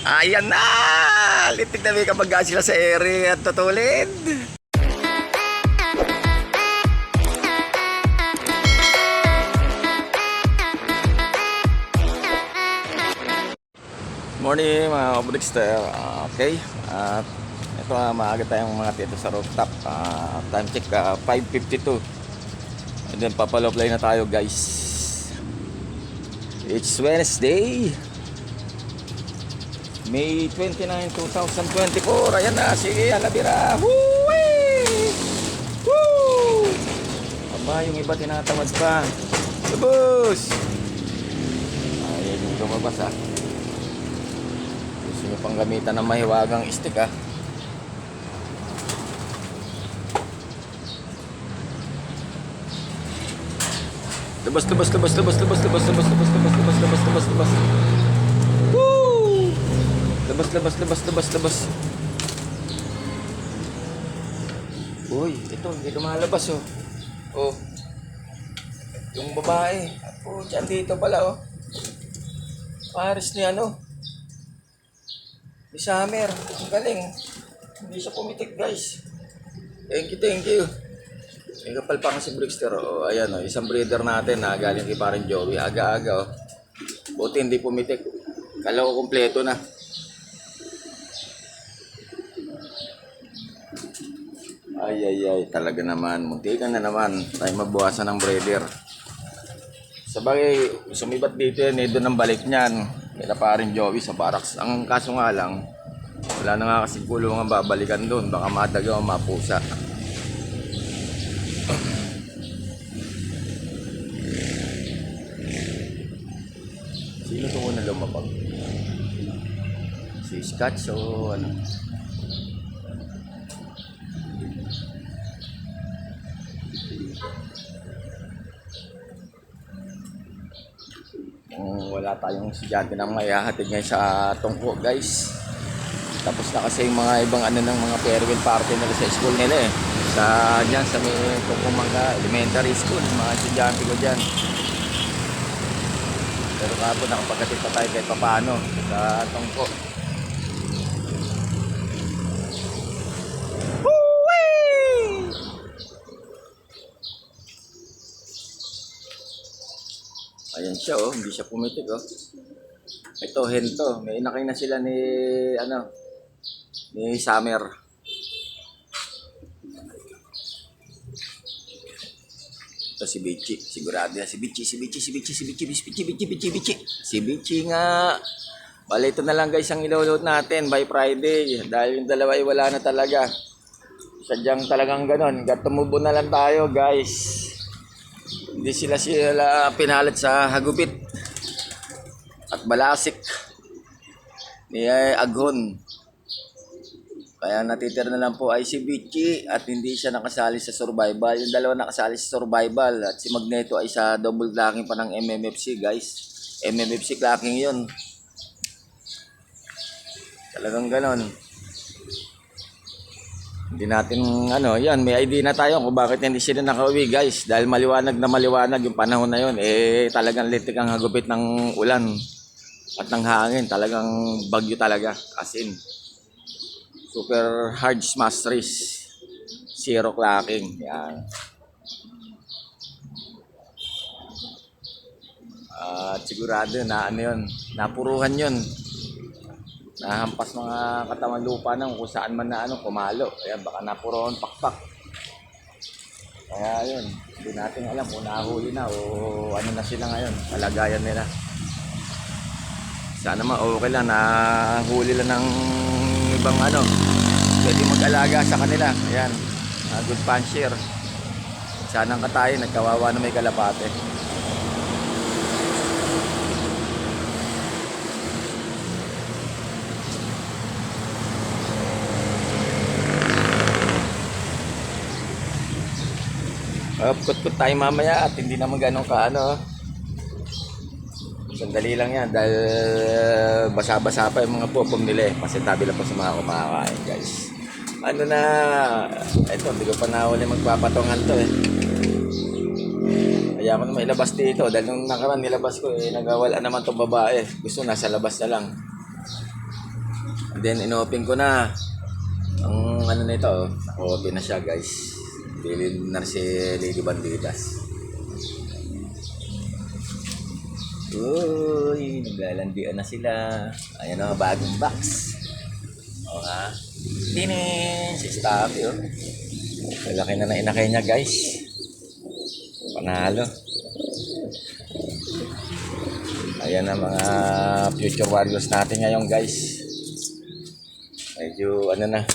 Ayan na! Litik na may kapag sila sa ere at tutulid. Morning mga kabrikster. Okay. At ito maaga tayong mga dito sa rooftop. Time check 5:52. And then papaloplay na tayo guys. It's Wednesday, May 29, 2024. Ayan na si Alabira. Woo! Woo! Aba, yung iba tinatamad pa. Lubos! Ayan yung lumabas ah. Gusto nyo pang gamitan ng mahiwagang stick ah. Lubos. Woo! Labas. Uy, ito, hindi lumalabas oh. Oh. Yung babae. Oh, dyan dito pala oh. Pares ni ano. Ni Summer. Ang galing. Hindi siya pumitik guys. Thank you. May kapal pa si Brickster. Oh, ayan oh, isang breeder natin na galing kay parang Joey. Aga-aga oh. Buti hindi pumitik. Kala ko kumpleto na. Ay, talaga naman. Muntikan na naman. Tayo mabuwasan ng breeder. Sabagay, sumibat dito yan eh. Doon ang balik niyan. Kaya parang Joey sa barracks. Ang kaso nga lang, wala na nga kasi kulungan babalikan doon. Baka madagaw, mapusa. Sino ito na lumabag? Si Scotch o ano? Wala tayong estudyante na mayahatid ngayon sa tungko guys. Tapos na kasi yung mga ibang ano ng mga farewell party nila sa school nila eh. Dyan sa may Tungkumanga Elementary School, mga estudyante ko dyan. Pero kapag nakapagkatid pa tayo kahit paano sa tungko. Ayan siya oh, hindi siya pumitik oh. Ito, hento. May inakay na sila ni ni Summer. Ito si Bichi, sigurado yan si Bichi. Si Bichi nga. Bale, ito na lang guys ang iloload natin by Friday. Dahil yung dalawa ay wala na talaga. Sadyang talagang ganon. Tumubo na lang tayo guys. Hindi sila pinalit sa hagupit at balasik ni Aghon. Kaya natitira na lang po ay si Bichi at hindi siya nakasali sa survival. Yung dalawa nakasali sa survival at si Magneto ay sa double clacking pa ng MMFC guys. MMFC clacking yun. Talagang ganon. Hindi natin yan, may idea na tayo kung bakit hindi sila nakauwi guys. Dahil maliwanag yung panahon na yun. Talagang litik ang hagupit ng ulan at ng hangin. Talagang bagyo talaga. As in, super hard smash race. Zero clacking. Yan. Sigurado na napuruhan yun. Nahampas mga katawan lupa ng kung saan man na kumalo. Kaya baka napuroon pakpak. Kaya yun, hindi natin alam kung nahuli na o ano na sila ngayon, kalagayan nila. Sana okay lang, nahuli lang ng ibang pwede mag-alaga sa kanila. Ayan, good puncher. Sana ang katayin, nagkawawa na may kalapate. Kut-kut tayo mamaya at hindi naman ganun sandali lang yan dahil basa-basa pa yung mga pupong nila eh. Kasi tabi lang pa sa mga kumakain guys. Ito, hindi ko pa nahuli magpapatongan to eh. Kaya ako na mailabas dito dahil nung nakaraan nilabas ko nagawala naman tong babae. Gusto nasa labas na lang. Then inopen ko na ang ano nito, open na siya guys. Bilhin na si Lady Bandidas. Uy, naglalandian na sila. Ayan o, bagong box. O nga. Tinin! Si Staffy o. Malaki na inakay niya guys. Panalo. Ayan ang mga future warriors natin ngayon guys. Medyo ano na.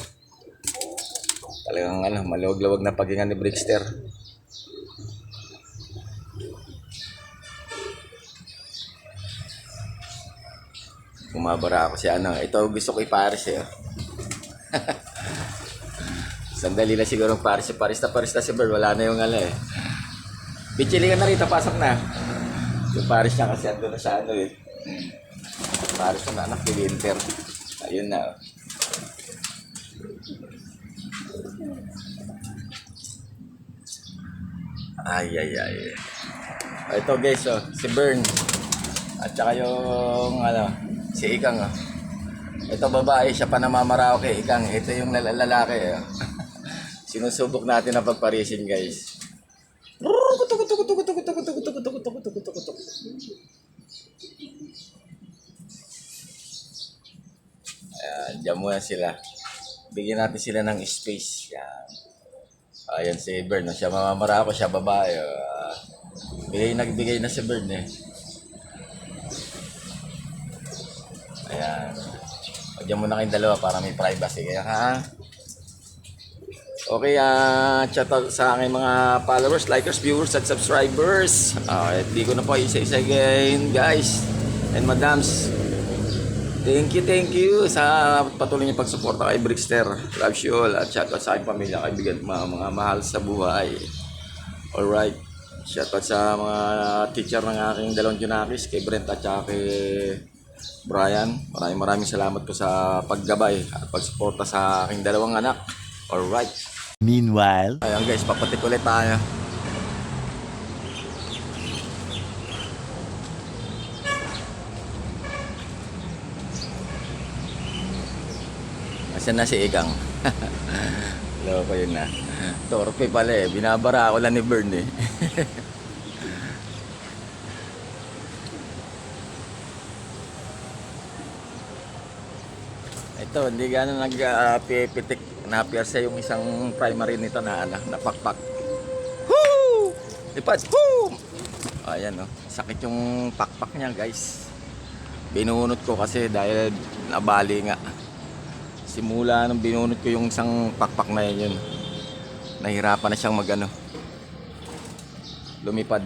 Talagang ano, maluwag-luwag na paghinga ni Brickster. Bumabara ako si ano. Ito gusto ko i-Paris eh. Sandali lang siguro Paris. Paris na si Bird. Wala na yung ano eh. Bichili ka na rito. Pasok na. Yung Paris niya kasi ando na sa ano eh. Paris na anak ni Winter. Ayun na. Ay. Ito guys oh. Si Bern. At saka yung ano. Si Ikang oh. Ito babae, siya pa namamaraw kay Ikang. Ito yung lalaki. Sinusubok natin ang pagparisin guys. Ayan, dyan muna sila. Bigyan natin sila ng space. Yan. Ayan si Bern. Siya mamamaraw ko, siya babae. Nagbigay na si Bern eh. Ayan. Diyan muna kayong dalawa para may privacy. Kaya ha. Okay, chat out sa aking mga followers, likers, viewers, at subscribers. Hindi ko na po isa-isa again, guys and madams. Thank you sa patuloy niyong pagsuporta kay Brickster. Love you all. At shout out sa aking pamilya, kaibigan, mga mahal sa buhay. Alright. Shout out sa mga teacher ng aking dalawang Junakis, kay Brent at saka kay Brian. Maraming salamat po sa paggabay at pagsuporta sa aking dalawang anak. Alright. Meanwhile, Ayan guys, papatik ulit tayo. Asan na si Ikang? Loko yun na. Torpe pala eh. Binabara ako lang ni Bern eh. Ito, hindi gano'n nag-pitik. Na-pierce yung isang primary nito na napakpak. Woo! Lipad! Woo! Ayan oh. Sakit yung pakpak niya guys. Binunot ko kasi dahil nabali nga. Simula nung binunot ko yung isang pakpak na yun. Nahirapan na siyang magano. Lumipad.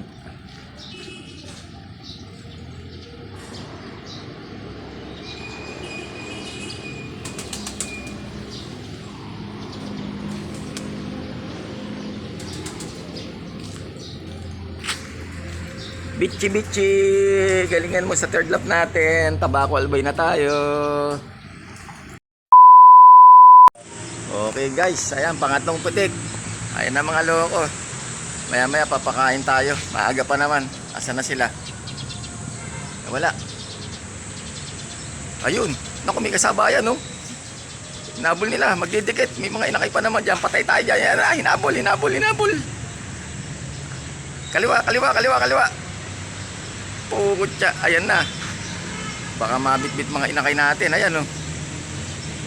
Bichi, galingan mo sa third lap natin. Tabako albay na tayo. Okay guys, ayan, pangatlong putik. Ayan na mga loko. Maya papakain tayo. Maaga pa naman. Asan na sila? Wala. Ayun, naku, may kasabayan no. Hinabol nila, magdidikit. May mga inakay pa naman dyan. Patay tayo dyan. Hinabol. Kaliwa. Pugutya, ayan na. Baka mabitbit mga inakay natin. Ayan oh.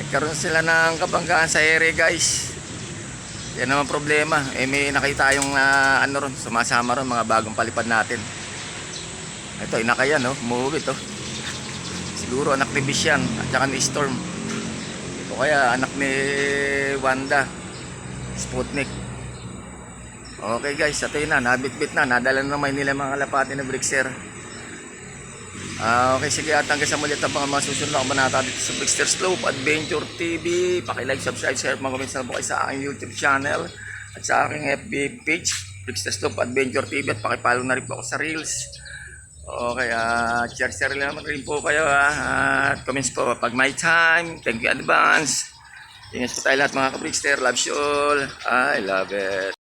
Nagkaroon sila ng kabanggaan sa ere guys. Yan naman problema. May inakay tayong ano ron, sumasama ron, mga bagong palipad natin. Ito, inakay yan oh. Umuwit oh. Siguro anak ni Bish yan. At saka ni Storm. O kaya anak ni Wanda. Sputnik. Okay guys, ito yun na. Nabitbit na. Nadala na naman nila mga kalapati na Brickster. Okay, sige at hanggang sa muli ang mga susunod na kabanata dito sa Brickster Slope Adventure TV. Paki-like, subscribe, share, mag-comment na po kayo sa aking YouTube channel at sa aking FB page Brickster Slope Adventure TV at paki-follow na rin po ako sa Reels. Okay, share naman rin po kayo at comments po pag may time. Thank you in advance. Ingat po tayo lahat mga ka-Brickster. Love you all. I love it.